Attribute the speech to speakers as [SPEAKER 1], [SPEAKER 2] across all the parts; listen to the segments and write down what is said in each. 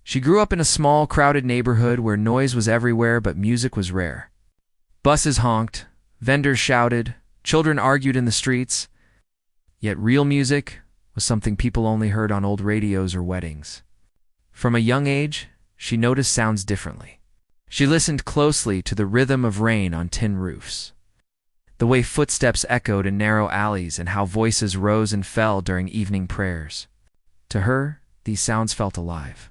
[SPEAKER 1] She grew up in a small, crowded neighborhood where noise was everywhere but music was rare. Buses honked, vendors shouted, children argued in the streets. Yet real music was something people only heard on old radios or weddings. From a young age, she noticed sounds differently. She listened closely to the rhythm of rain on tin roofs, the way footsteps echoed in narrow alleys, and how voices rose and fell during evening prayers. To her, these sounds felt alive.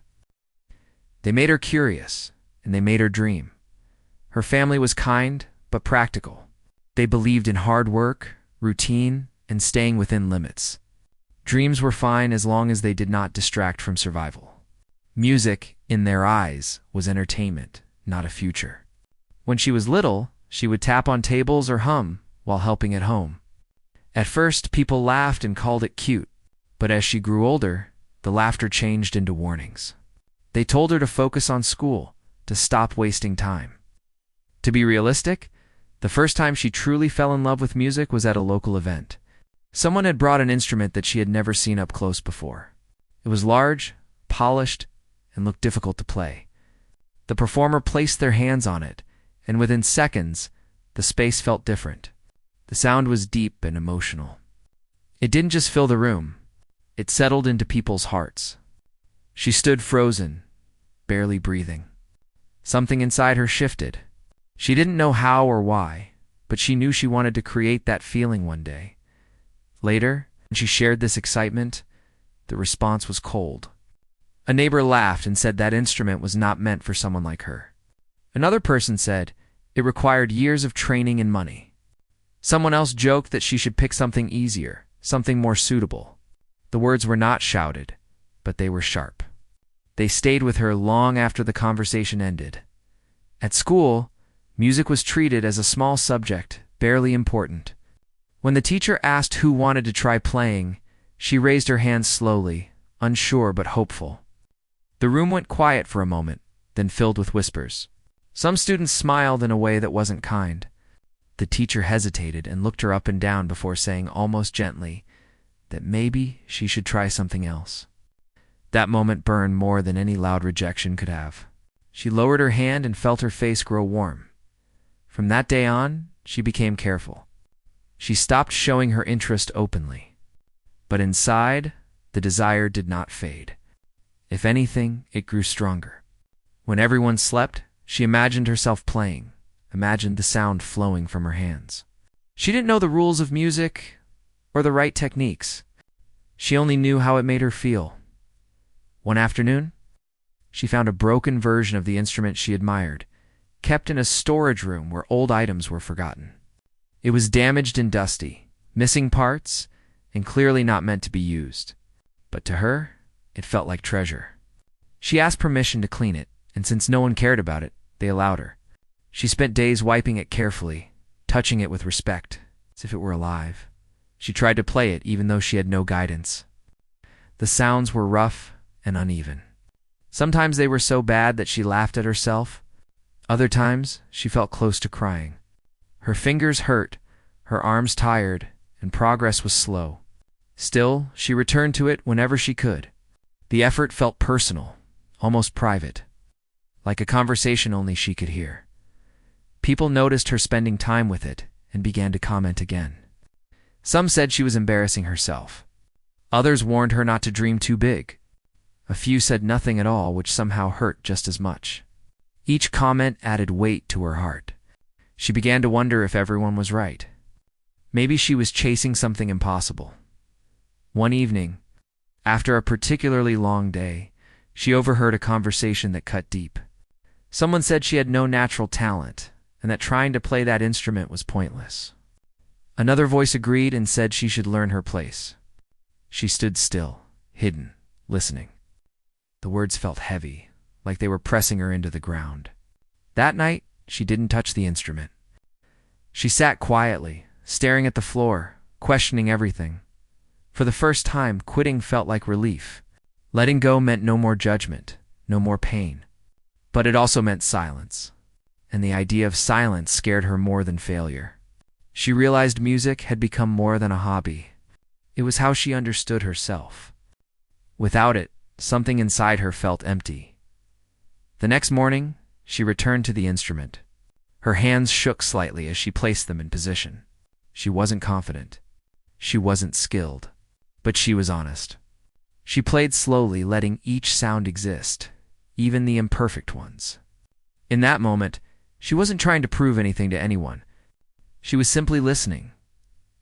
[SPEAKER 1] They made her curious, and they made her dream. Her family was kind, but practical. They believed in hard work, routine, and staying within limits. Dreams were fine as long as they did not distract from survival. Music, in their eyes, was entertainment, not a future. When she was little, she would tap on tables or hum while helping at home. At first, people laughed and called it cute, but as she grew older, the laughter changed into warnings. They told her to focus on school, to stop wasting time. To be realistic, the first time she truly fell in love with music was at a local event. Someone had brought an instrument that she had never seen up close before. It was large, polished, and looked difficult to play. The performer placed their hands on it, and within seconds, the space felt different. The sound was deep and emotional. It didn't just fill the room, it settled into people's hearts. She stood frozen, barely breathing. Something inside her shifted. She didn't know how or why, but she knew she wanted to create that feeling one day. Later, when she shared this excitement, the response was cold. A neighbor laughed and said that instrument was not meant for someone like her. Another person said it required years of training and money. Someone else joked that she should pick something easier, something more suitable. The words were not shouted, but they were sharp. They stayed with her long after the conversation ended. At school, music was treated as a small subject, barely important. When the teacher asked who wanted to try playing, she raised her hand slowly, unsure but hopeful. The room went quiet for a moment, then filled with whispers. Some students smiled in a way that wasn't kind. The teacher hesitated and looked her up and down before saying almost gently that maybe she should try something else. That moment burned more than any loud rejection could have. She lowered her hand and felt her face grow warm. From that day on, she became careful. She stopped showing her interest openly. But inside, the desire did not fade. If anything, it grew stronger. When everyone slept, she imagined herself playing, imagined the sound flowing from her hands. She didn't know the rules of music or the right techniques. She only knew how it made her feel. One afternoon, she found a broken version of the instrument she admired, kept in a storage room where old items were forgotten. It was damaged and dusty, missing parts, and clearly not meant to be used. But to her, it felt like treasure. She asked permission to clean it, and since no one cared about it, they allowed her. She spent days wiping it carefully, touching it with respect, as if it were alive. She tried to play it even though she had no guidance. The sounds were rough and uneven. Sometimes they were so bad that she laughed at herself. Other times, she felt close to crying. Her fingers hurt, her arms tired, and progress was slow. Still, she returned to it whenever she could. The effort felt personal, almost private, like a conversation only she could hear. People noticed her spending time with it and began to comment again. Some said she was embarrassing herself. Others warned her not to dream too big. A few said nothing at all, which somehow hurt just as much. Each comment added weight to her heart. She began to wonder if everyone was right. Maybe she was chasing something impossible. One evening, after a particularly long day, she overheard a conversation that cut deep. Someone said she had no natural talent, and that trying to play that instrument was pointless. Another voice agreed and said she should learn her place. She stood still, hidden, listening. The words felt heavy, like they were pressing her into the ground. That night, she didn't touch the instrument. She sat quietly, staring at the floor, questioning everything. For the first time, quitting felt like relief. Letting go meant no more judgment, no more pain. But it also meant silence, and the idea of silence scared her more than failure. She realized music had become more than a hobby. It was how she understood herself. Without it, something inside her felt empty, The next morning, she returned to the instrument. Her hands shook slightly as she placed them in position. She wasn't confident. She wasn't skilled. But she was honest. She played slowly, letting each sound exist, even the imperfect ones. In that moment, she wasn't trying to prove anything to anyone. She was simply listening.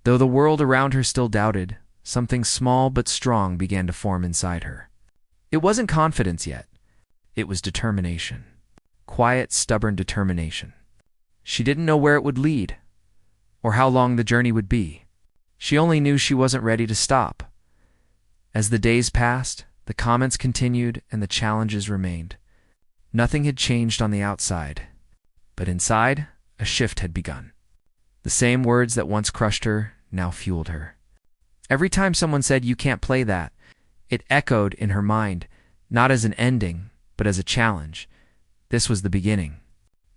[SPEAKER 1] Though the world around her still doubted, something small but strong began to form inside her. It wasn't confidence yet. It was determination. Quiet, stubborn determination. She didn't know where it would lead, or how long the journey would be. She only knew she wasn't ready to stop. As the days passed, the comments continued and the challenges remained. Nothing had changed on the outside, but inside, a shift had begun. The same words that once crushed her now fueled her. Every time someone said, "You can't play that," it echoed in her mind, not as an ending, but as a challenge. This was the beginning,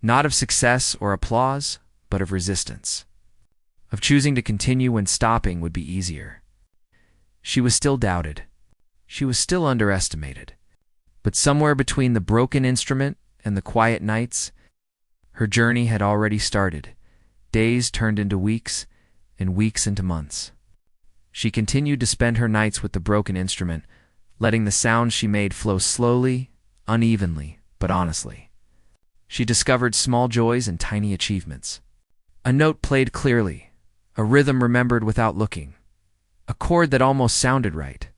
[SPEAKER 1] not of success or applause, but of resistance, of choosing to continue when stopping would be easier. She was still doubted. She was still underestimated. But somewhere between the broken instrument and the quiet nights, her journey had already started. Days turned into weeks, and weeks into months. She continued to spend her nights with the broken instrument, letting the sounds she made flow slowly, unevenly, but honestly. She discovered small joys and tiny achievements. A note played clearly, a rhythm remembered without looking, a chord that almost sounded right.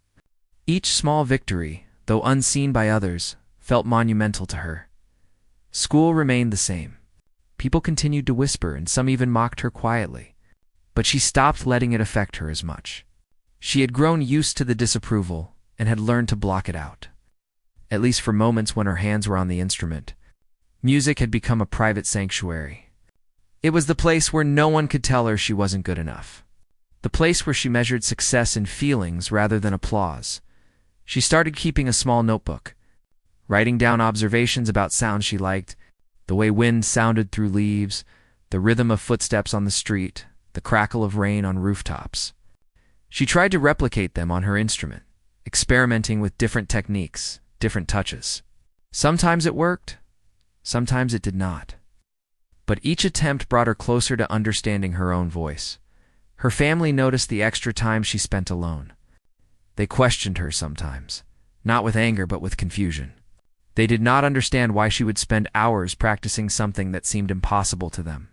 [SPEAKER 1] Each small victory, though unseen by others, felt monumental to her. School remained the same. People continued to whisper, and some even mocked her quietly. But she stopped letting it affect her as much. She had grown used to the disapproval and had learned to block it out. At least for moments when her hands were on the instrument. Music had become a private sanctuary. It was the place where no one could tell her she wasn't good enough. The place where she measured success in feelings rather than applause. She started keeping a small notebook, writing down observations about sounds she liked, the way wind sounded through leaves, the rhythm of footsteps on the street, the crackle of rain on rooftops. She tried to replicate them on her instrument, experimenting with different techniques, different touches. Sometimes it worked, sometimes it did not. But each attempt brought her closer to understanding her own voice. Her family noticed the extra time she spent alone. They questioned her sometimes, not with anger but with confusion. They did not understand why she would spend hours practicing something that seemed impossible to them.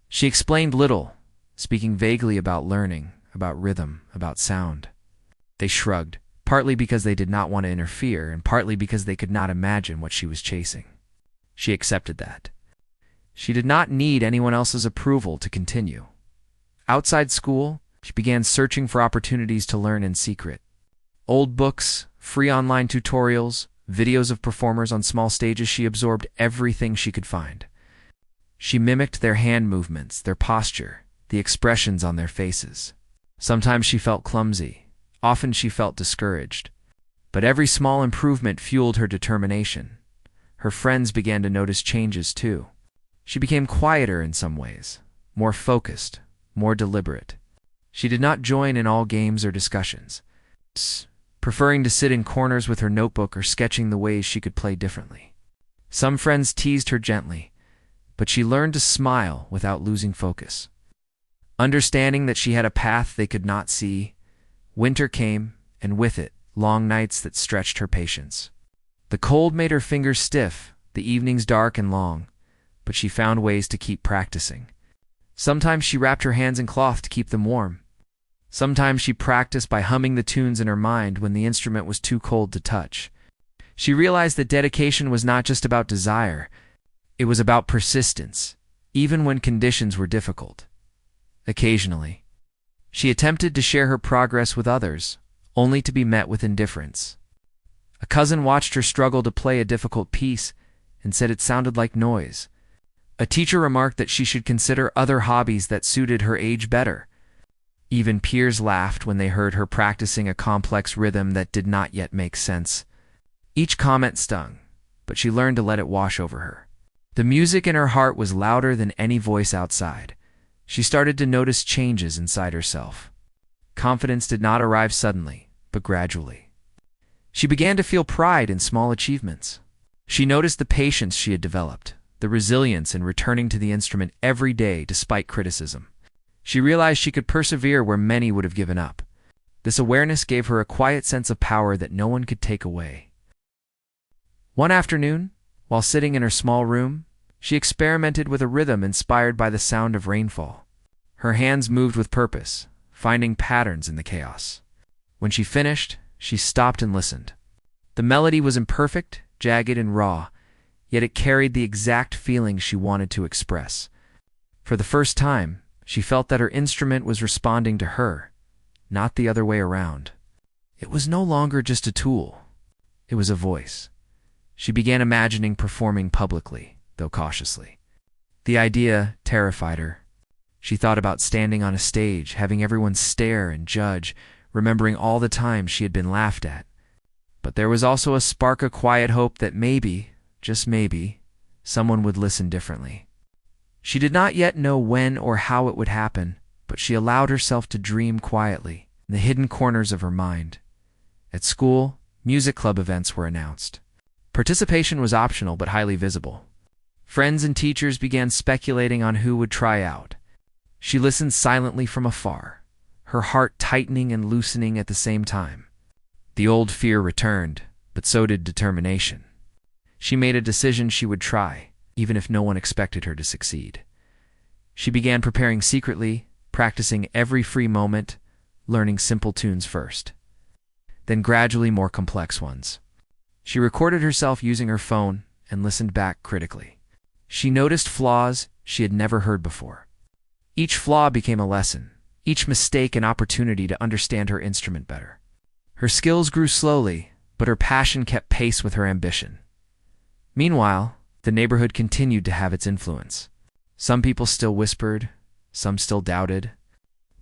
[SPEAKER 1] She explained little, speaking vaguely about learning, about rhythm, about sound. They shrugged, partly because they did not want to interfere and partly because they could not imagine what she was chasing. She accepted that. She did not need anyone else's approval to continue. Outside school, she began searching for opportunities to learn in secret. Old books, free online tutorials, videos of performers on small stages, she absorbed everything she could find. She mimicked their hand movements, their posture, the expressions on their faces. Sometimes she felt clumsy. Often she felt discouraged. But every small improvement fueled her determination. Her friends began to notice changes too. She became quieter in some ways, more focused, more deliberate. She did not join in all games or discussions, preferring to sit in corners with her notebook or sketching the ways she could play differently. Some friends teased her gently, but she learned to smile without losing focus. Understanding that she had a path they could not see, winter came, and with it, long nights that stretched her patience. The cold made her fingers stiff, the evenings dark and long, but she found ways to keep practicing. Sometimes she wrapped her hands in cloth to keep them warm. Sometimes she practiced by humming the tunes in her mind when the instrument was too cold to touch. She realized that dedication was not just about desire, it was about persistence, even when conditions were difficult. Occasionally, she attempted to share her progress with others, only to be met with indifference. A cousin watched her struggle to play a difficult piece and said it sounded like noise. A teacher remarked that she should consider other hobbies that suited her age better. Even peers laughed when they heard her practicing a complex rhythm that did not yet make sense. Each comment stung, but she learned to let it wash over her. The music in her heart was louder than any voice outside. She started to notice changes inside herself. Confidence did not arrive suddenly, but gradually. She began to feel pride in small achievements. She noticed the patience she had developed, the resilience in returning to the instrument every day despite criticism. She realized she could persevere where many would have given up. This awareness gave her a quiet sense of power that no one could take away. One afternoon, while sitting in her small room, she experimented with a rhythm inspired by the sound of rainfall. Her hands moved with purpose, finding patterns in the chaos. When she finished, she stopped and listened. The melody was imperfect, jagged, and raw, yet it carried the exact feeling she wanted to express. For the first time, she felt that her instrument was responding to her, not the other way around. It was no longer just a tool. It was a voice. She began imagining performing publicly, though cautiously. The idea terrified her. She thought about standing on a stage, having everyone stare and judge, remembering all the times she had been laughed at. But there was also a spark of quiet hope that maybe, just maybe, someone would listen differently. She did not yet know when or how it would happen, but she allowed herself to dream quietly in the hidden corners of her mind. At school, music club events were announced. Participation was optional but highly visible. Friends and teachers began speculating on who would try out. She listened silently from afar, her heart tightening and loosening at the same time. The old fear returned, but so did determination. She made a decision she would try, even if no one expected her to succeed. She began preparing secretly, practicing every free moment, learning simple tunes first, then gradually more complex ones. She recorded herself using her phone and listened back critically. She noticed flaws she had never heard before. Each flaw became a lesson, each mistake an opportunity to understand her instrument better. Her skills grew slowly, but her passion kept pace with her ambition. Meanwhile, the neighborhood continued to have its influence. Some people still whispered, some still doubted,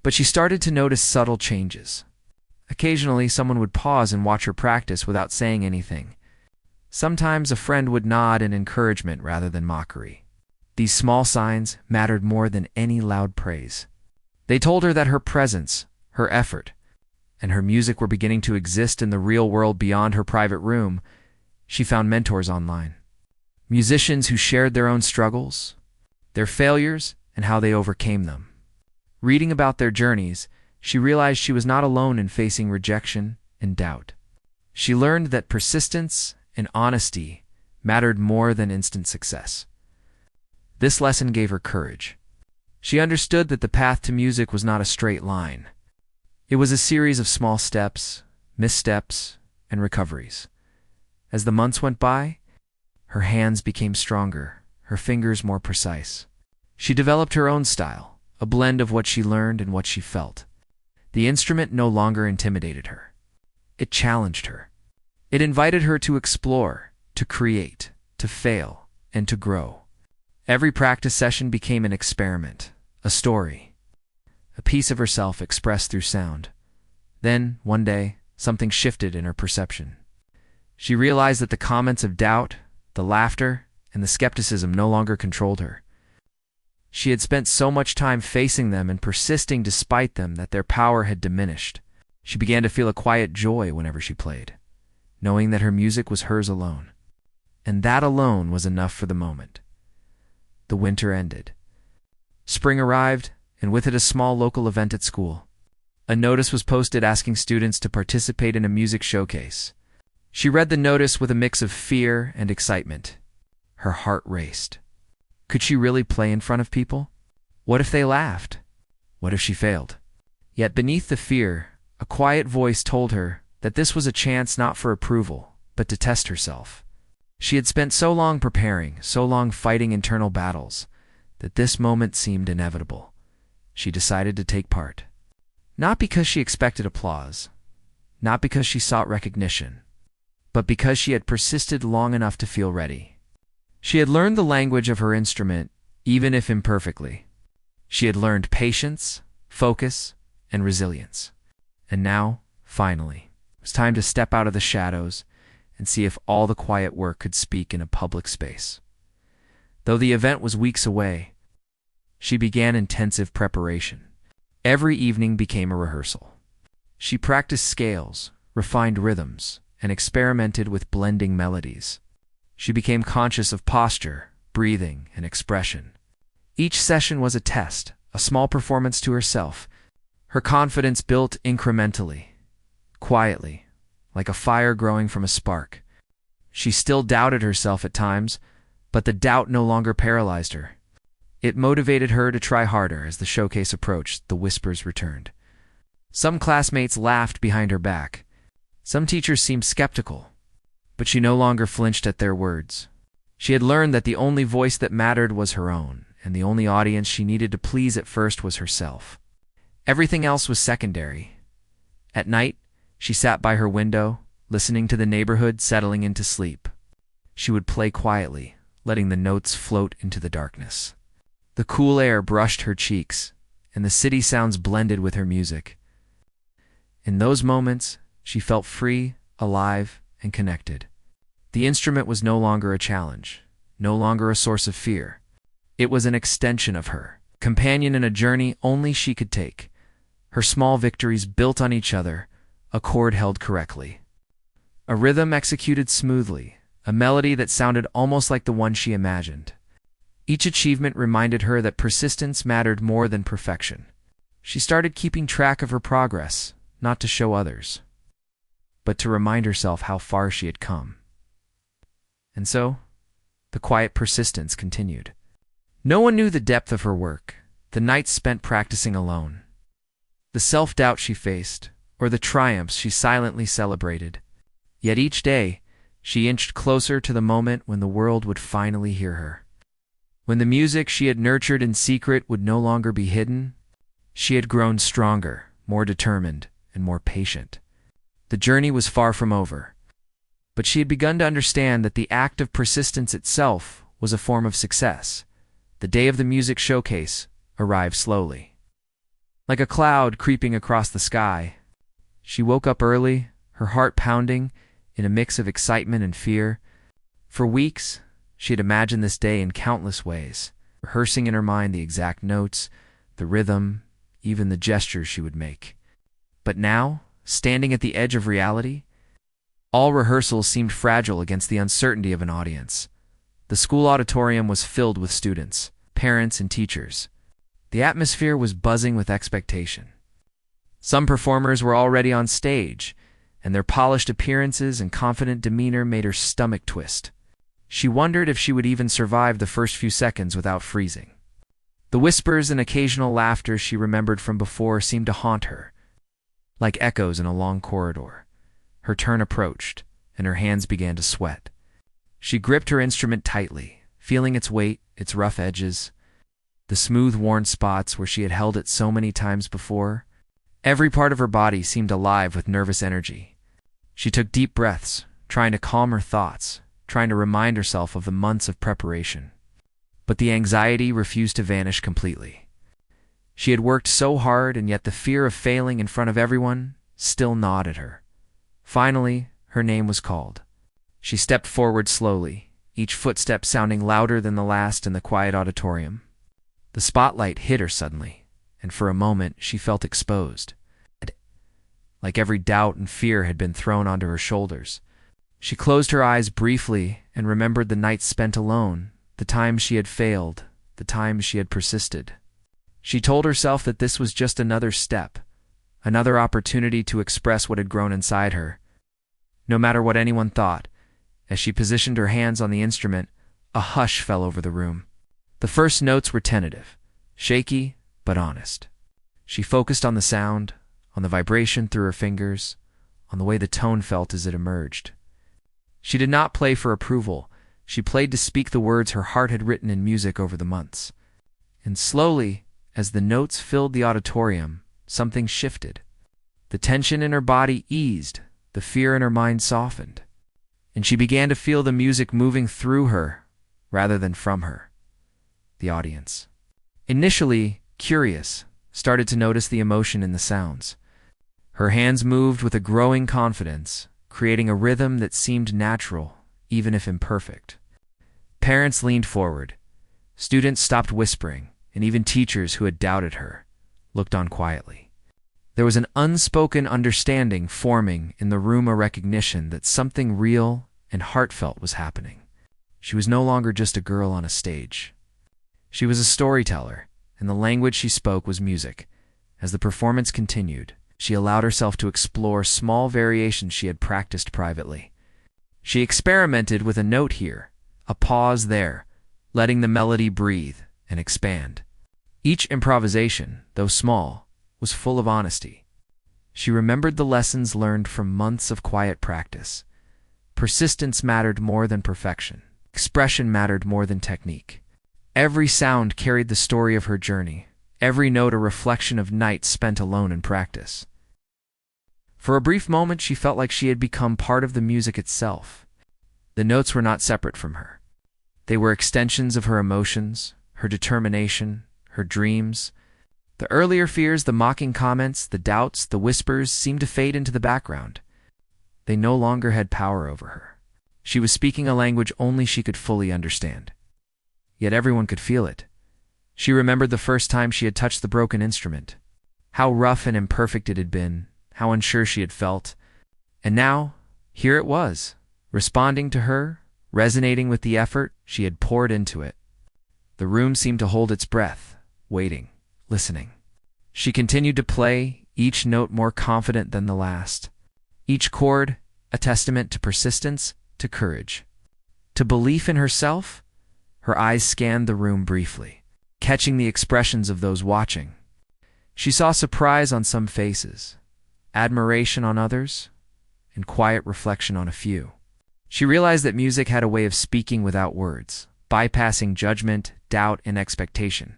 [SPEAKER 1] but she started to notice subtle changes. Occasionally, someone would pause and watch her practice without saying anything. Sometimes a friend would nod in encouragement rather than mockery. These small signs mattered more than any loud praise. They told her that her presence, her effort, and her music were beginning to exist in the real world beyond her private room. She found mentors online. Musicians who shared their own struggles, their failures, and how they overcame them. Reading about their journeys, she realized she was not alone in facing rejection and doubt. She learned that persistence and honesty mattered more than instant success. This lesson gave her courage. She understood that the path to music was not a straight line. It was a series of small steps, missteps, and recoveries. As the months went by, her hands became stronger, her fingers more precise. She developed her own style, a blend of what she learned and what she felt. The instrument no longer intimidated her. It challenged her. It invited her to explore, to create, to fail, and to grow. Every practice session became an experiment, a story, a piece of herself expressed through sound. Then, one day, something shifted in her perception. She realized that the comments of doubt, the laughter, and the skepticism no longer controlled her. She had spent so much time facing them and persisting despite them that their power had diminished. She began to feel a quiet joy whenever she played, knowing that her music was hers alone. And that alone was enough for the moment. The winter ended. Spring arrived, and with it a small local event at school. A notice was posted asking students to participate in a music showcase. She read the notice with a mix of fear and excitement. Her heart raced. Could she really play in front of people? What if they laughed? What if she failed? Yet beneath the fear, a quiet voice told her that this was a chance not for approval, but to test herself. She had spent so long preparing, so long fighting internal battles, that this moment seemed inevitable. She decided to take part. Not because she expected applause, not because she sought recognition, but because she had persisted long enough to feel ready. She had learned the language of her instrument, even if imperfectly. She had learned patience, focus, and resilience. And now, finally, it was time to step out of the shadows and see if all the quiet work could speak in a public space. Though the event was weeks away, she began intensive preparation. Every evening became a rehearsal. She practiced scales, refined rhythms, and experimented with blending melodies. She became conscious of posture, breathing, and expression. Each session was a test, a small performance to herself. Her confidence built incrementally, quietly, like a fire growing from a spark. She still doubted herself at times, but the doubt no longer paralyzed her. It motivated her to try harder. As the showcase approached, the whispers returned. Some classmates laughed behind her back. Some teachers seemed skeptical, but she no longer flinched at their words. She had learned that the only voice that mattered was her own, and the only audience she needed to please at first was herself. Everything else was secondary. At night, she sat by her window, listening to the neighborhood settling into sleep. She would play quietly, letting the notes float into the darkness. The cool air brushed her cheeks, and the city sounds blended with her music. In those moments, she felt free, alive, and connected. The instrument was no longer a challenge, no longer a source of fear. It was an extension of her, companion in a journey only she could take. Her small victories built on each other, a chord held correctly, a rhythm executed smoothly, a melody that sounded almost like the one she imagined. Each achievement reminded her that persistence mattered more than perfection. She started keeping track of her progress, not to show others, but to remind herself how far she had come. And so, the quiet persistence continued. No one knew the depth of her work, the nights spent practicing alone, the self-doubt she faced, or the triumphs she silently celebrated. Yet each day, she inched closer to the moment when the world would finally hear her. When the music she had nurtured in secret would no longer be hidden, she had grown stronger, more determined, and more patient. The journey was far from over, but she had begun to understand that the act of persistence itself was a form of success. The day of the music showcase arrived slowly. Like a cloud creeping across the sky, she woke up early, her heart pounding in a mix of excitement and fear. For weeks, she had imagined this day in countless ways, rehearsing in her mind the exact notes, the rhythm, even the gestures she would make. But now, standing at the edge of reality, all rehearsals seemed fragile against the uncertainty of an audience. The school auditorium was filled with students, parents, and teachers. The atmosphere was buzzing with expectation. Some performers were already on stage, and their polished appearances and confident demeanor made her stomach twist. She wondered if she would even survive the first few seconds without freezing. The whispers and occasional laughter she remembered from before seemed to haunt her, like echoes in a long corridor. Her turn approached, and her hands began to sweat. She gripped her instrument tightly, feeling its weight, its rough edges, the smooth, worn spots where she had held it so many times before. Every part of her body seemed alive with nervous energy. She took deep breaths, trying to calm her thoughts, trying to remind herself of the months of preparation. But the anxiety refused to vanish completely. She had worked so hard, and yet the fear of failing in front of everyone still gnawed at her. Finally, her name was called. She stepped forward slowly, each footstep sounding louder than the last in the quiet auditorium. The spotlight hit her suddenly, and for a moment she felt exposed, like every doubt and fear had been thrown onto her shoulders. She closed her eyes briefly and remembered the nights spent alone, the times she had failed, the times she had persisted. She told herself that this was just another step, another opportunity to express what had grown inside her. No matter what anyone thought, as she positioned her hands on the instrument, a hush fell over the room. The first notes were tentative, shaky, but honest. She focused on the sound, on the vibration through her fingers, on the way the tone felt as it emerged. She did not play for approval. She played to speak the words her heart had written in music over the months. And slowly, as the notes filled the auditorium, something shifted. The tension in her body eased, the fear in her mind softened, and she began to feel the music moving through her rather than from her. The audience, initially curious, started to notice the emotion in the sounds. Her hands moved with a growing confidence, creating a rhythm that seemed natural, even if imperfect. Parents leaned forward. Students stopped whispering, and even teachers who had doubted her looked on quietly. There was an unspoken understanding forming in the room, a recognition that something real and heartfelt was happening. She was no longer just a girl on a stage. She was a storyteller, and the language she spoke was music. As the performance continued, she allowed herself to explore small variations she had practiced privately. She experimented with a note here, a pause there, letting the melody breathe and expand. Each improvisation, though small, was full of honesty. She remembered the lessons learned from months of quiet practice. Persistence mattered more than perfection. Expression mattered more than technique. Every sound carried the story of her journey, every note a reflection of nights spent alone in practice. For a brief moment, she felt like she had become part of the music itself. The notes were not separate from her. They were extensions of her emotions, her determination, her dreams. The earlier fears, the mocking comments, the doubts, the whispers seemed to fade into the background. They no longer had power over her. She was speaking a language only she could fully understand. Yet everyone could feel it. She remembered the first time she had touched the broken instrument. How rough and imperfect it had been, how unsure she had felt. And now, here it was, responding to her, resonating with the effort she had poured into it. The room seemed to hold its breath, waiting, listening. She continued to play, each note more confident than the last. Each chord a testament to persistence, to courage, to belief in herself. Her eyes scanned the room briefly, catching the expressions of those watching. She saw surprise on some faces, admiration on others, and quiet reflection on a few. She realized that music had a way of speaking without words, bypassing judgment, doubt, and expectation.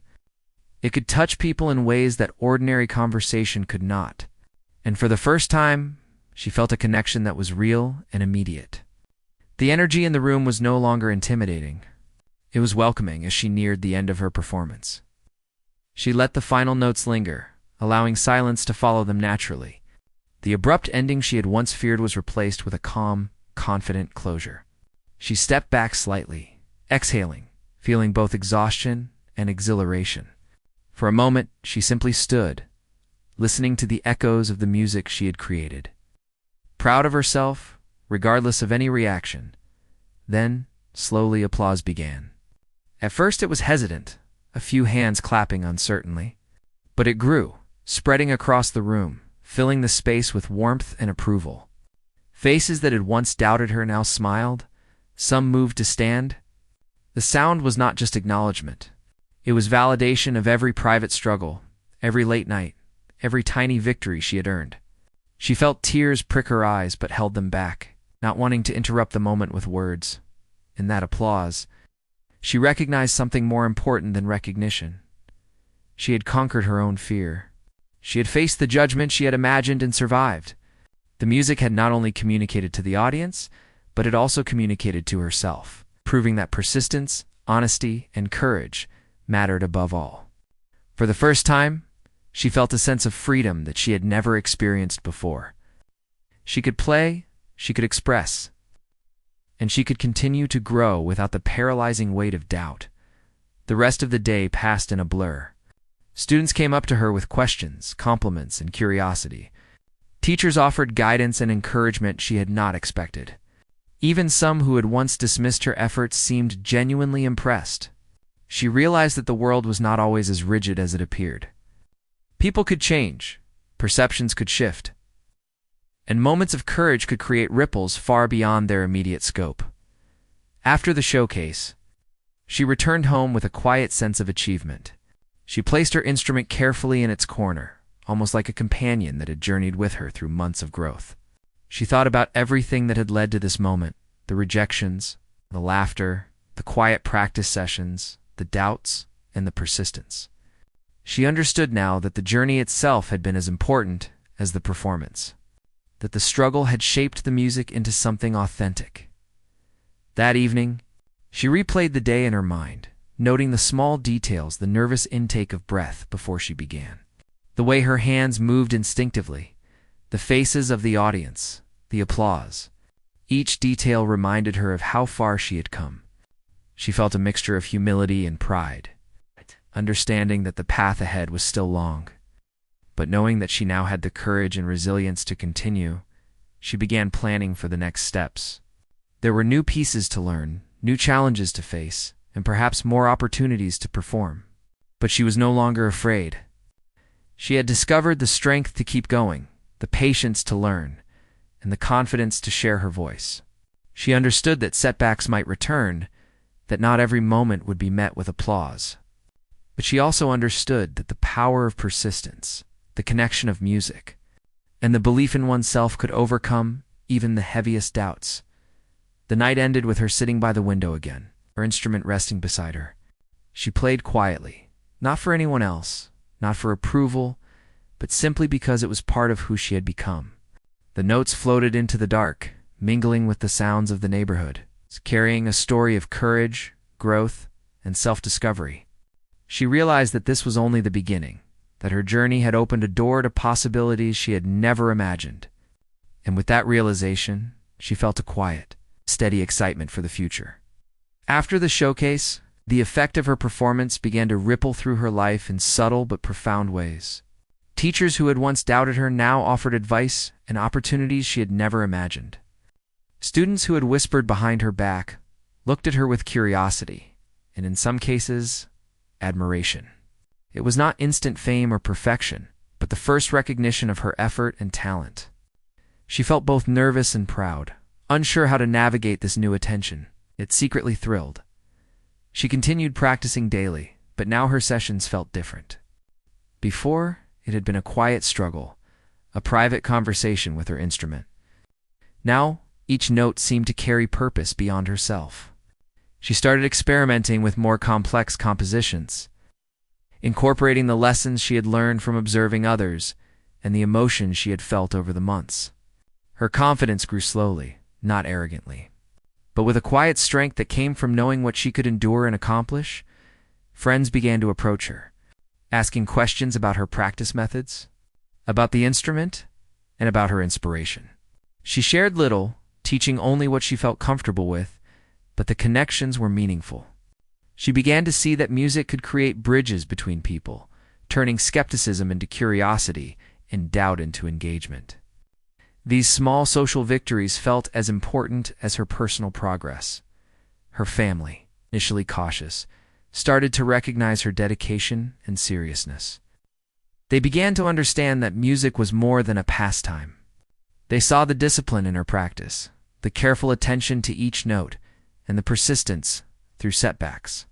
[SPEAKER 1] It could touch people in ways that ordinary conversation could not. And for the first time, she felt a connection that was real and immediate. The energy in the room was no longer intimidating. It was welcoming as she neared the end of her performance. She let the final notes linger, allowing silence to follow them naturally. The abrupt ending she had once feared was replaced with a calm, confident closure. She stepped back slightly, exhaling, feeling both exhaustion and exhilaration. For a moment, she simply stood, listening to the echoes of the music she had created. Proud of herself, regardless of any reaction. Then, slowly, applause began. At first it was hesitant, a few hands clapping uncertainly. But it grew, spreading across the room, filling the space with warmth and approval. Faces that had once doubted her now smiled, some moved to stand. The sound was not just acknowledgement. It was validation of every private struggle, every late night, every tiny victory she had earned. She felt tears prick her eyes but held them back, not wanting to interrupt the moment with words. In that applause, she recognized something more important than recognition. She had conquered her own fear. She had faced the judgment she had imagined and survived. The music had not only communicated to the audience, but it also communicated to herself, proving that persistence, honesty, and courage mattered above all. For the first time, she felt a sense of freedom that she had never experienced before. She could play, she could express, and she could continue to grow without the paralyzing weight of doubt. The rest of the day passed in a blur. Students came up to her with questions, compliments, and curiosity. Teachers offered guidance and encouragement she had not expected. Even some who had once dismissed her efforts seemed genuinely impressed. She realized that the world was not always as rigid as it appeared. People could change, perceptions could shift, and moments of courage could create ripples far beyond their immediate scope. After the showcase, she returned home with a quiet sense of achievement. She placed her instrument carefully in its corner, almost like a companion that had journeyed with her through months of growth. She thought about everything that had led to this moment, the rejections, the laughter, the quiet practice sessions, the doubts, and the persistence. She understood now that the journey itself had been as important as the performance, that the struggle had shaped the music into something authentic. That evening, she replayed the day in her mind, noting the small details, the nervous intake of breath before she began, the way her hands moved instinctively, the faces of the audience, the applause. Each detail reminded her of how far she had come. She felt a mixture of humility and pride, understanding that the path ahead was still long. But knowing that she now had the courage and resilience to continue, she began planning for the next steps. There were new pieces to learn, new challenges to face, and perhaps more opportunities to perform. But she was no longer afraid. She had discovered the strength to keep going, the patience to learn, and the confidence to share her voice. She understood that setbacks might return, that not every moment would be met with applause. But she also understood that the power of persistence, the connection of music, and the belief in oneself could overcome even the heaviest doubts. The night ended with her sitting by the window again, her instrument resting beside her. She played quietly, not for anyone else, not for approval, but simply because it was part of who she had become. The notes floated into the dark, mingling with the sounds of the neighborhood, carrying a story of courage, growth, and self-discovery. She realized that this was only the beginning, that her journey had opened a door to possibilities she had never imagined. And with that realization, she felt a quiet, steady excitement for the future. After the showcase, the effect of her performance began to ripple through her life in subtle but profound ways. Teachers who had once doubted her now offered advice and opportunities she had never imagined. Students who had whispered behind her back looked at her with curiosity, and in some cases, admiration. It was not instant fame or perfection, but the first recognition of her effort and talent. She felt both nervous and proud, unsure how to navigate this new attention, yet secretly thrilled. She continued practicing daily, but now her sessions felt different. Before, it had been a quiet struggle, a private conversation with her instrument. Now, each note seemed to carry purpose beyond herself. She started experimenting with more complex compositions, incorporating the lessons she had learned from observing others and the emotions she had felt over the months. Her confidence grew slowly, not arrogantly, but with a quiet strength that came from knowing what she could endure and accomplish. Friends began to approach her, asking questions about her practice methods, about the instrument, and about her inspiration. She shared little, teaching only what she felt comfortable with, but the connections were meaningful. She began to see that music could create bridges between people, turning skepticism into curiosity and doubt into engagement. These small social victories felt as important as her personal progress. Her family, initially cautious, started to recognize her dedication and seriousness. They began to understand that music was more than a pastime. They saw the discipline in her practice, the careful attention to each note, and the persistence through setbacks.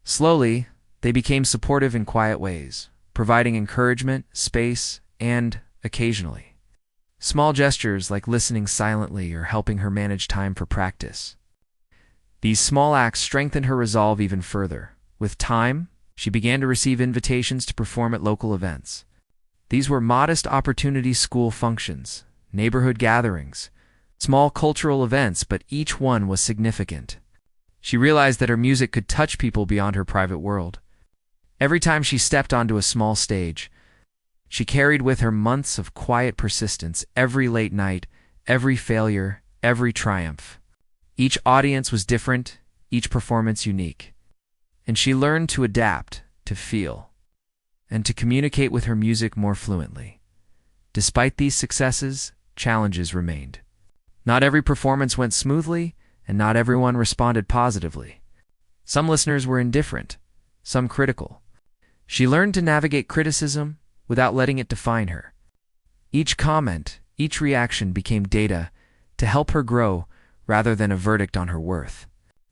[SPEAKER 1] Slowly, they became supportive in quiet ways, providing encouragement, space, and, occasionally, small gestures like listening silently or helping her manage time for practice. These small acts strengthened her resolve even further. With time, she began to receive invitations to perform at local events. These were modest opportunity school functions, neighborhood gatherings, small cultural events, but each one was significant. She realized that her music could touch people beyond her private world. Every time she stepped onto a small stage, she carried with her months of quiet persistence, every late night, every failure, every triumph. Each audience was different, each performance unique. And she learned to adapt, to feel, and to communicate with her music more fluently. Despite these successes, challenges remained. Not every performance went smoothly, and not everyone responded positively. Some listeners were indifferent, some critical. She learned to navigate criticism without letting it define her. Each comment, each reaction became data to help her grow rather than a verdict on her worth.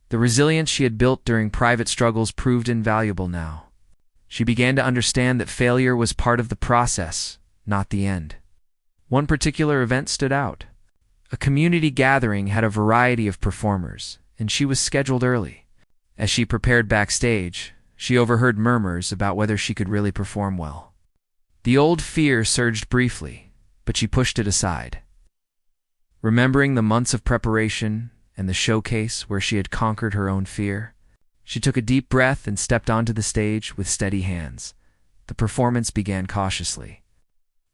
[SPEAKER 1] The resilience she had built during private struggles proved invaluable now. She began to understand that failure was part of the process, not the end. One particular event stood out. A community gathering had a variety of performers, and she was scheduled early. As she prepared backstage, she overheard murmurs about whether she could really perform well. The old fear surged briefly, but she pushed it aside. Remembering the months of preparation and the showcase where she had conquered her own fear, she took a deep breath and stepped onto the stage with steady hands. The performance began cautiously,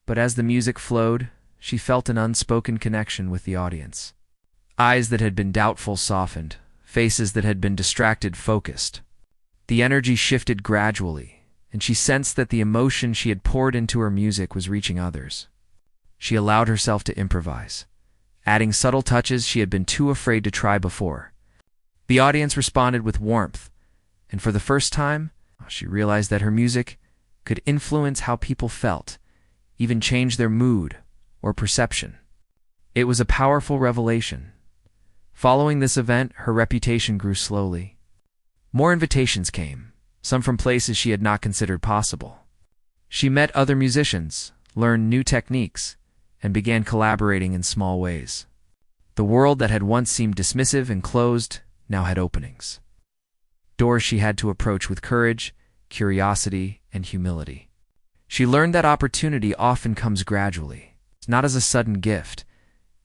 [SPEAKER 1] but as the music flowed, she felt an unspoken connection with the audience. Eyes that had been doubtful softened, faces that had been distracted focused. The energy shifted gradually, and she sensed that the emotion she had poured into her music was reaching others. She allowed herself to improvise, adding subtle touches she had been too afraid to try before. The audience responded with warmth, and for the first time, she realized that her music could influence how people felt, even change their mood or perception. It was a powerful revelation. Following this event, her reputation grew slowly. More invitations came, some from places she had not considered possible. She met other musicians, learned new techniques, and began collaborating in small ways. The world that had once seemed dismissive and closed now had openings. Doors she had to approach with courage, curiosity, and humility. She learned that opportunity often comes gradually, not as a sudden gift,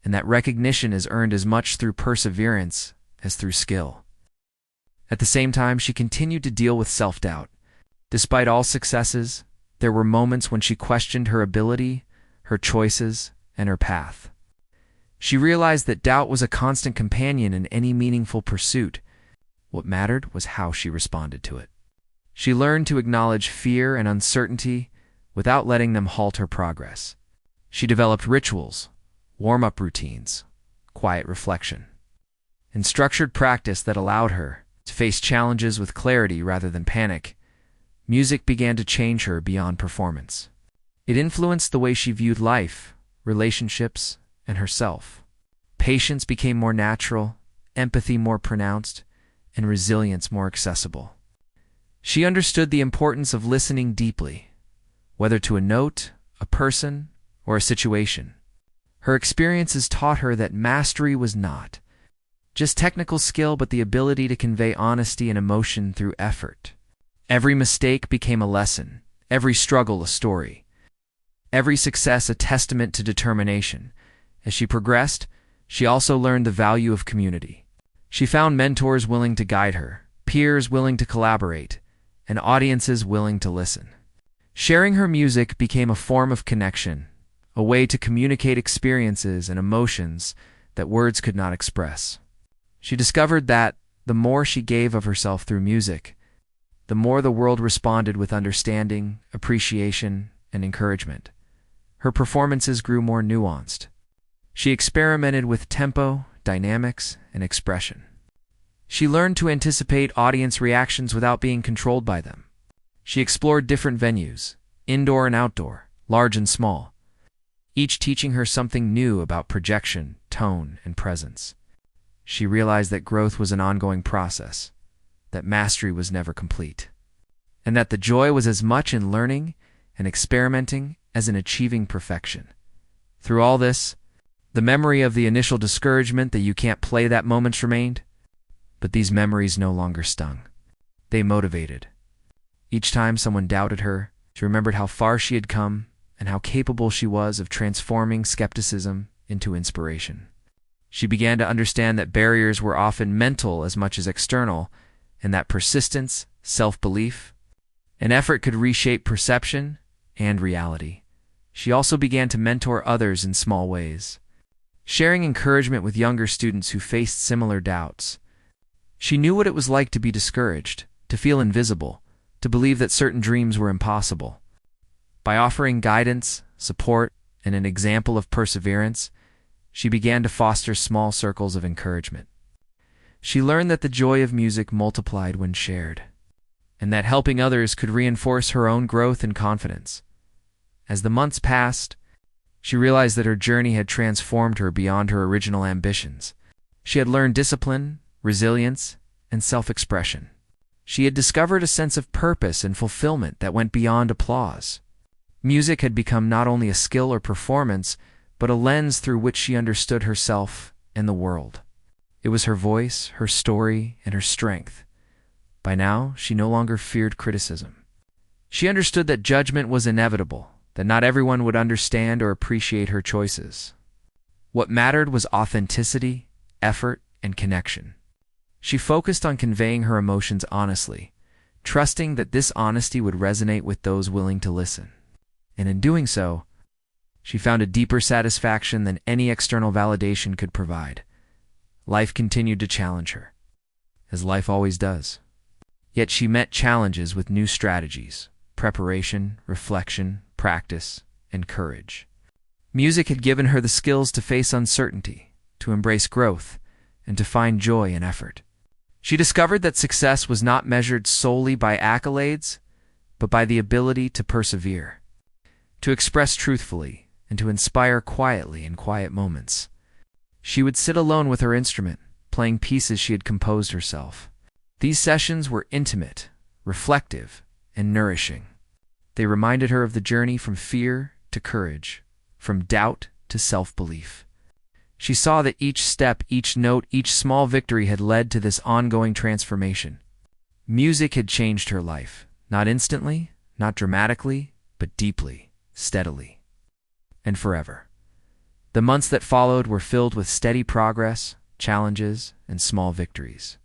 [SPEAKER 1] and that recognition is earned as much through perseverance as through skill. At the same time, she continued to deal with self-doubt. Despite all successes, there were moments when she questioned her ability, her choices, and her path. She realized that doubt was a constant companion in any meaningful pursuit. What mattered was how she responded to it. She learned to acknowledge fear and uncertainty without letting them halt her progress. She developed rituals, warm-up routines, quiet reflection, and structured practice that allowed her to face challenges with clarity rather than panic. Music began to change her beyond performance. It influenced the way she viewed life, relationships, and herself. Patience became more natural, empathy more pronounced, and resilience more accessible. She understood the importance of listening deeply, whether to a note, a person, or a situation. Her experiences taught her that mastery was not just technical skill, but the ability to convey honesty and emotion through effort. Every mistake became a lesson, every struggle a story, every success a testament to determination. As she progressed, she also learned the value of community. She found mentors willing to guide her, peers willing to collaborate, and audiences willing to listen. Sharing her music became a form of connection, a way to communicate experiences and emotions that words could not express. She discovered that the more she gave of herself through music, the more the world responded with understanding, appreciation, and encouragement. Her performances grew more nuanced. She experimented with tempo, dynamics, and expression. She learned to anticipate audience reactions without being controlled by them. She explored different venues, indoor and outdoor, large and small, each teaching her something new about projection, tone, and presence. She realized that growth was an ongoing process, that mastery was never complete, and that the joy was as much in learning and experimenting as in achieving perfection. Through all this, the memory of the initial discouragement that you can't play that moments remained, but these memories no longer stung. They motivated. Each time someone doubted her, she remembered how far she had come and how capable she was of transforming skepticism into inspiration. She began to understand that barriers were often mental as much as external, and that persistence, self-belief, and effort could reshape perception and reality. She also began to mentor others in small ways, sharing encouragement with younger students who faced similar doubts. She knew what it was like to be discouraged, to feel invisible, to believe that certain dreams were impossible. By offering guidance, support, and an example of perseverance, she began to foster small circles of encouragement. She learned that the joy of music multiplied when shared, and that helping others could reinforce her own growth and confidence. As the months passed, she realized that her journey had transformed her beyond her original ambitions. She had learned discipline, resilience, and self-expression. She had discovered a sense of purpose and fulfillment that went beyond applause. Music had become not only a skill or performance, but a lens through which she understood herself and the world. It was her voice, her story, and her strength. By now, she no longer feared criticism. She understood that judgment was inevitable, that not everyone would understand or appreciate her choices. What mattered was authenticity, effort, and connection. She focused on conveying her emotions honestly, trusting that this honesty would resonate with those willing to listen. And in doing so, she found a deeper satisfaction than any external validation could provide. Life continued to challenge her, as life always does. Yet she met challenges with new strategies, preparation, reflection, practice, and courage. Music had given her the skills to face uncertainty, to embrace growth, and to find joy in effort. She discovered that success was not measured solely by accolades, but by the ability to persevere, to express truthfully, and to inspire quietly in quiet moments. She would sit alone with her instrument, playing pieces she had composed herself. These sessions were intimate, reflective, and nourishing. They reminded her of the journey from fear to courage, from doubt to self-belief. She saw that each step, each note, each small victory had led to this ongoing transformation. Music had changed her life, not instantly, not dramatically, but deeply, steadily, and forever. The months that followed were filled with steady progress, challenges, and small victories.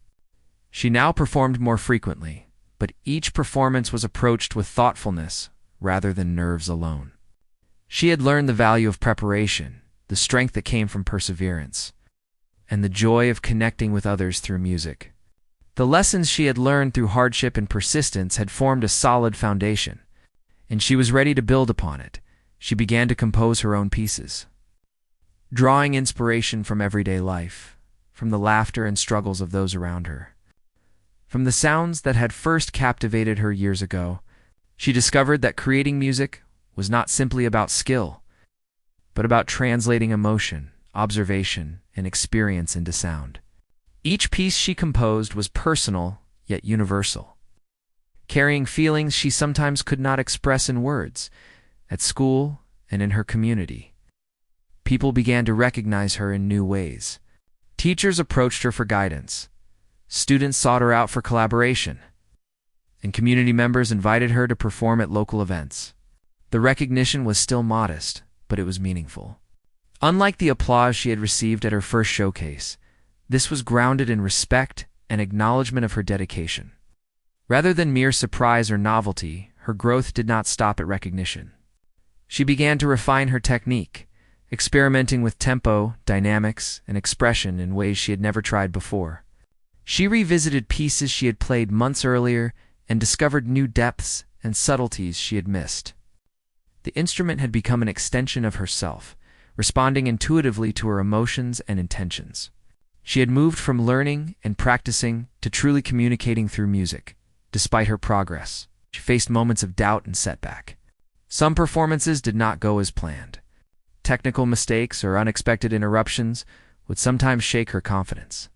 [SPEAKER 1] She now performed more frequently, but each performance was approached with thoughtfulness rather than nerves alone. She had learned the value of preparation, the strength that came from perseverance, and the joy of connecting with others through music. The lessons she had learned through hardship and persistence had formed a solid foundation, and she was ready to build upon it. She began to compose her own pieces, drawing inspiration from everyday life, from the laughter and struggles of those around her. From the sounds that had first captivated her years ago, she discovered that creating music was not simply about skill, but about translating emotion, observation, and experience into sound. Each piece she composed was personal, yet universal, carrying feelings she sometimes could not express in words. At school and in her community, people began to recognize her in new ways. Teachers approached her for guidance, students sought her out for collaboration, and community members invited her to perform at local events. The recognition was still modest, but it was meaningful. Unlike the applause she had received at her first showcase, this was grounded in respect and acknowledgement of her dedication. Rather than mere surprise or novelty, her growth did not stop at recognition. She began to refine her technique, experimenting with tempo, dynamics, and expression in ways she had never tried before. She revisited pieces she had played months earlier and discovered new depths and subtleties she had missed. The instrument had become an extension of herself, responding intuitively to her emotions and intentions. She had moved from learning and practicing to truly communicating through music. Despite her progress, she faced moments of doubt and setback. Some performances did not go as planned. Technical mistakes or unexpected interruptions would sometimes shake her confidence.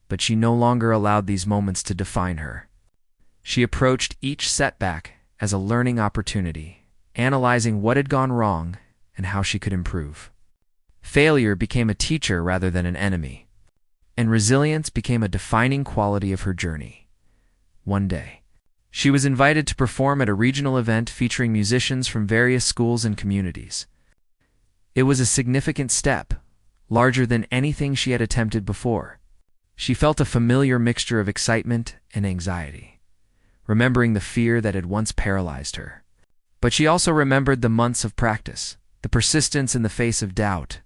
[SPEAKER 1] But she no longer allowed these moments to define her. She approached each setback as a learning opportunity, analyzing what had gone wrong and how she could improve. Failure became a teacher rather than an enemy, and resilience became a defining quality of her journey. One day, she was invited to perform at a regional event featuring musicians from various schools and communities. It was a significant step, larger than anything she had attempted before. She felt a familiar mixture of excitement and anxiety, remembering the fear that had once paralyzed her. But she also remembered the months of practice, the persistence in the face of doubt,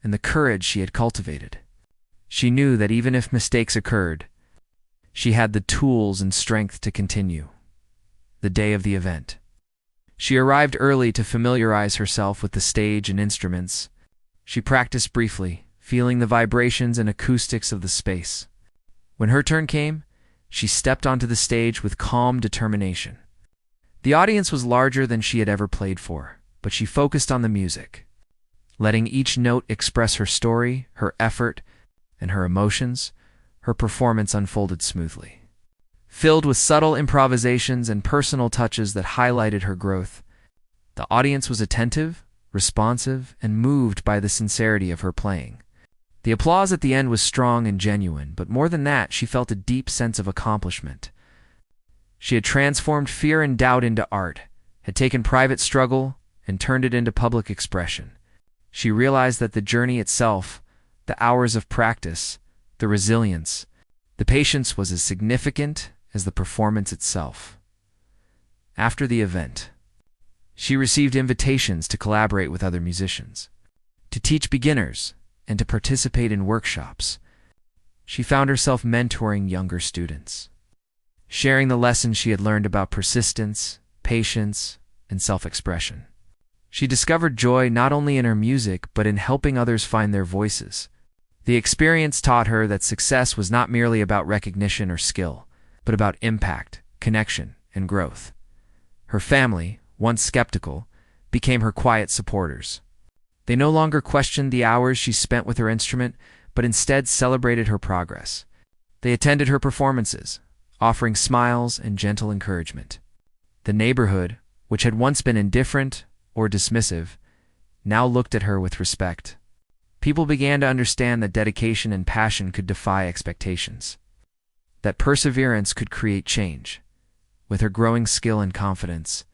[SPEAKER 1] and the courage she had cultivated. She knew that even if mistakes occurred, she had the tools and strength to continue. The day of the event, she arrived early to familiarize herself with the stage and instruments. She practiced briefly, feeling the vibrations and acoustics of the space. When her turn came, she stepped onto the stage with calm determination. The audience was larger than she had ever played for, but she focused on the music, letting each note express her story, her effort, and her emotions. Her performance unfolded smoothly, filled with subtle improvisations and personal touches that highlighted her growth. The audience was attentive, responsive, and moved by the sincerity of her playing. The applause at the end was strong and genuine, but more than that, she felt a deep sense of accomplishment. She had transformed fear and doubt into art, had taken private struggle and turned it into public expression. She realized that the journey itself, the hours of practice, the resilience, the patience was as significant as the performance itself. After the event, she received invitations to collaborate with other musicians, to teach beginners, and to participate in workshops. She found herself mentoring younger students, sharing the lessons she had learned about persistence, patience, and self-expression. She discovered joy not only in her music but in helping others find their voices. The experience taught her that success was not merely about recognition or skill, but about impact, connection, and growth. Her family, once skeptical, became her quiet supporters. They no longer questioned the hours she spent with her instrument, but instead celebrated her progress. They attended her performances, offering smiles and gentle encouragement. The neighborhood, which had once been indifferent or dismissive, now looked at her with respect. People began to understand that dedication and passion could defy expectations, that perseverance could create change. With her growing skill and confidence,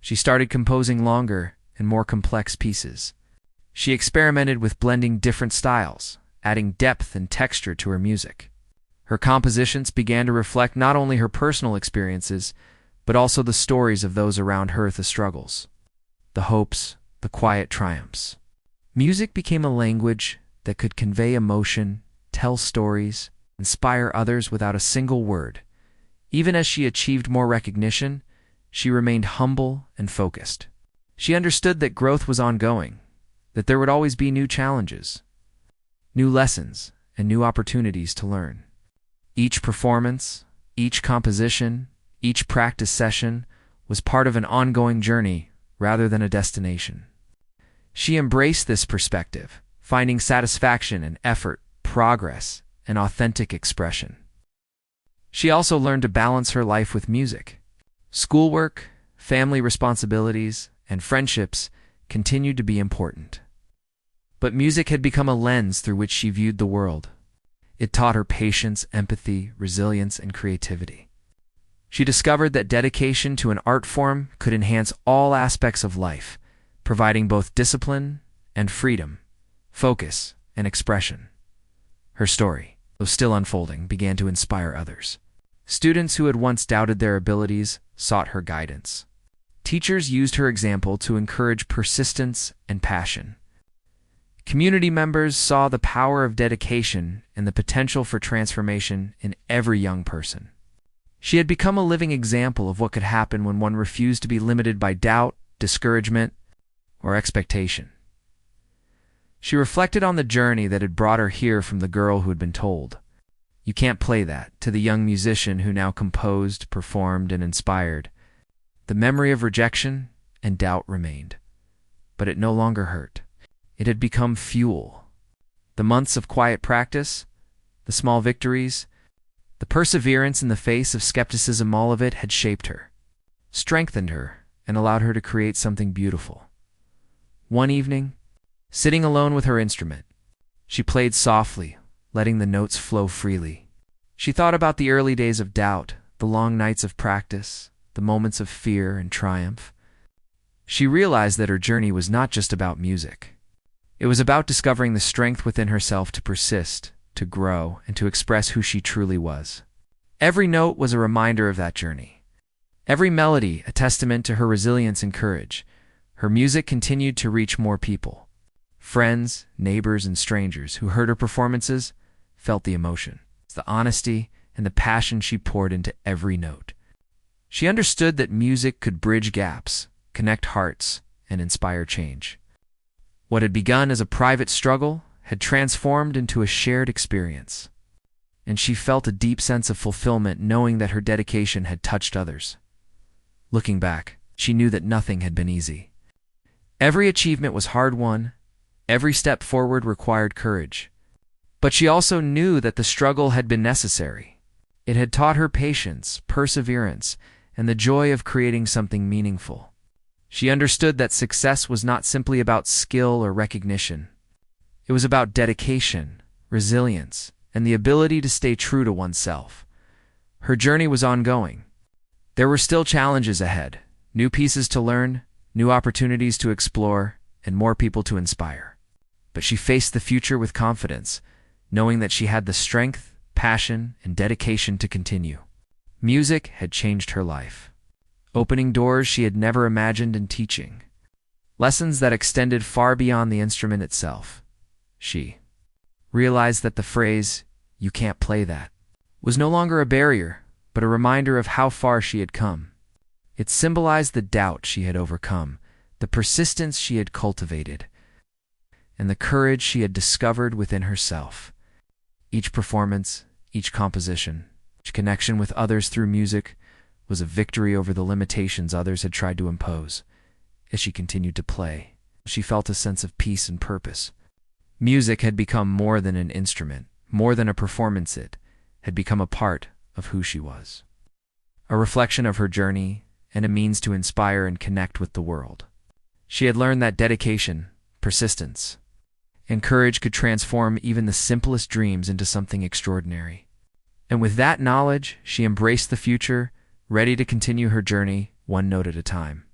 [SPEAKER 1] she started composing longer and more complex pieces. She experimented with blending different styles, adding depth and texture to her music. Her compositions began to reflect not only her personal experiences, but also the stories of those around her, the struggles, the hopes, the quiet triumphs. Music became a language that could convey emotion, tell stories, inspire others without a single word. Even as she achieved more recognition, she remained humble and focused. She understood that growth was ongoing, that there would always be new challenges, new lessons, and new opportunities to learn. Each performance, each composition, each practice session was part of an ongoing journey rather than a destination. She embraced this perspective, finding satisfaction in effort, progress, and authentic expression. She also learned to balance her life with music. Schoolwork, family responsibilities, and friendships continued to be important. But music had become a lens through which she viewed the world. It taught her patience, empathy, resilience, and creativity. She discovered that dedication to an art form could enhance all aspects of life, providing both discipline and freedom, focus and expression. Her story, though still unfolding, began to inspire others. Students who had once doubted their abilities sought her guidance. Teachers used her example to encourage persistence and passion. Community members saw the power of dedication and the potential for transformation in every young person. She had become a living example of what could happen when one refused to be limited by doubt, discouragement, or expectation. She reflected on the journey that had brought her here from the girl who had been told, "You can't play that," to the young musician who now composed, performed, and inspired. The memory of rejection and doubt remained, but it no longer hurt. It had become fuel. The months of quiet practice, the small victories, the perseverance in the face of skepticism, all of it had shaped her, strengthened her, and allowed her to create something beautiful. One evening, sitting alone with her instrument, she played softly, letting the notes flow freely. She thought about the early days of doubt, the long nights of practice, the moments of fear and triumph. She realized that her journey was not just about music. It was about discovering the strength within herself to persist, to grow, and to express who she truly was. Every note was a reminder of that journey. Every melody a testament to her resilience and courage. Her music continued to reach more people. Friends, neighbors, and strangers who heard her performances felt the emotion, the honesty, and the passion she poured into every note. She understood that music could bridge gaps, connect hearts, and inspire change. What had begun as a private struggle had transformed into a shared experience, and she felt a deep sense of fulfillment knowing that her dedication had touched others. Looking back, she knew that nothing had been easy. Every achievement was hard-won, every step forward required courage. But she also knew that the struggle had been necessary. It had taught her patience, perseverance, and the joy of creating something meaningful. She understood that success was not simply about skill or recognition. It was about dedication, resilience, and the ability to stay true to oneself. Her journey was ongoing. There were still challenges ahead, new pieces to learn, new opportunities to explore, and more people to inspire. But she faced the future with confidence, knowing that she had the strength, passion, and dedication to continue. Music had changed her life, opening doors she had never imagined and teaching lessons that extended far beyond the instrument itself. She realized that the phrase, "You can't play that," was no longer a barrier, but a reminder of how far she had come. It symbolized the doubt she had overcome, the persistence she had cultivated, and the courage she had discovered within herself. Each performance, each composition, each connection with others through music was a victory over the limitations others had tried to impose. As she continued to play, she felt a sense of peace and purpose. Music had become more than an instrument, more than a performance. It had become a part of who she was, a reflection of her journey and a means to inspire and connect with the world. She had learned that dedication, persistence, and courage could transform even the simplest dreams into something extraordinary. And with that knowledge, she embraced the future, ready to continue her journey one note at a time.